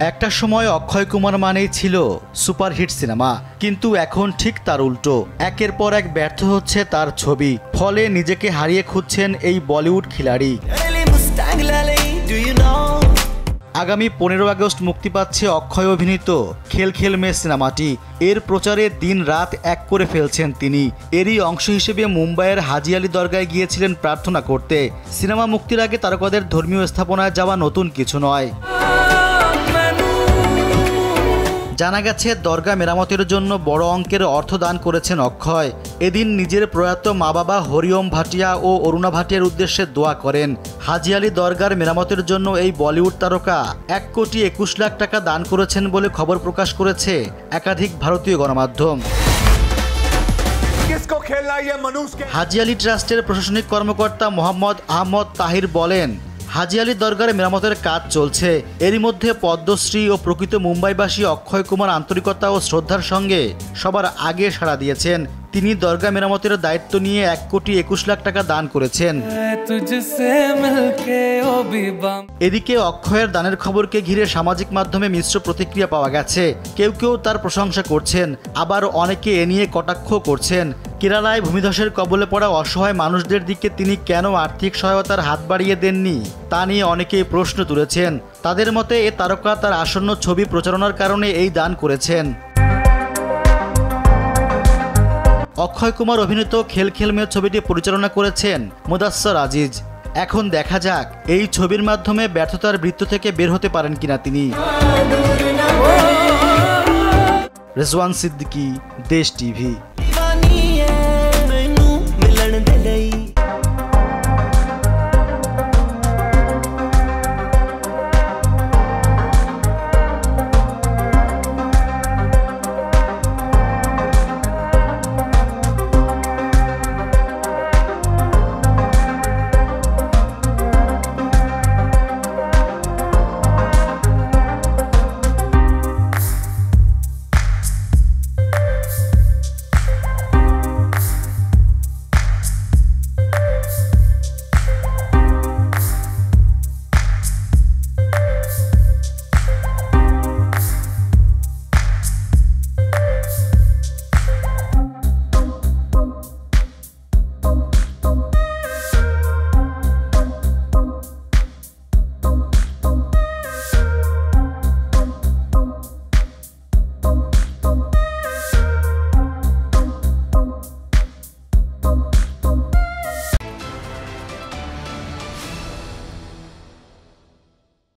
একটা সময় অক্ষয় কুমার মানেই ছিল সুপারহিট সিনেমা, কিন্তু এখন ঠিক তার উল্টো। একের পর এক ব্যর্থ হচ্ছে তার ছবি, ফলে নিজেকে হারিয়ে খুঁজছেন এই বলিউড খিলাড়ি। আগামী 15 আগস্ট মুক্তি পাচ্ছে অক্ষয় অভিনীত খেল খেল মে সিনেমাটি। এর প্রচারে দিন রাত এক করে ফেলছেন তিনি। এরই অংশ হিসেবে মুম্বাইয়ের হাজি আলী দরগায় গিয়েছিলেন প্রার্থনা করতে। সিনেমা মুক্তির আগে তারকাদের ধর্মীয় স্থাপনায় যাওয়া নতুন কিছু নয়। জানা গেছে দরগা মেরামতের জন্য বড় অঙ্কের অর্থ দান করেছেন অক্ষয়। এদিন নিজের প্রয়াত মা বাবা হরিওম ভাটিয়া ও অরুণা ভাটিয়ার উদ্দেশ্যে দোয়া করেন। হাজি আলী দরগার মেরামতের জন্য এই বলিউড তারকা 1,21,00,000 টাকা দান করেছেন বলে খবর প্রকাশ করেছে একাধিক ভারতীয় গণমাধ্যম। হাজি আলী ট্রাস্টের প্রশাসনিক কর্মকর্তা মোহাম্মদ আহমদ তাহির বলেন, হাজি আলী দরগার মেরামতের কাজ চলছে। এরই মধ্যে পদ্মশ্রী ও প্রকৃত মুম্বাইবাসী অক্ষয় কুমার আন্তরিকতা ও শ্রদ্ধার সঙ্গে সবার আগে সাড়া দিয়েছেন। তিনি দরগা মেরামতের দায়িত্ব নিয়ে 1,21,00,000 টাকা দান করেছেন। এদিকে অক্ষয়ের দানের খবরকে ঘিরে সামাজিক মাধ্যমে মিশ্র প্রতিক্রিয়া পাওয়া গেছে। কেউ কেউ তার প্রশংসা করছেন, আবার অনেকে এ নিয়ে কটাক্ষ করছেন। কেরালায় ভূমিধসের কবলে পড়া অসহায় মানুষদের দিকে তিনি কেন আর্থিক সহায়তার হাত বাড়িয়ে দেননি তা নিয়ে অনেকেই প্রশ্ন তুলেছেন। তাদের মতে এ তারকা তার আসন্ন ছবি প্রচারণার কারণে এই দান করেছেন। অক্ষয় কুমার অভিনীত খেল খেল মে ছবিটি পরিচালনা করেছেন মুদাস্সর আজিজ। এখন দেখা যাক এই ছবির মাধ্যমে ব্যর্থতার বৃত্ত থেকে বের হতে পারেন কিনা তিনি। রেজওয়ান সিদ্দিকী, দেশ টিভি।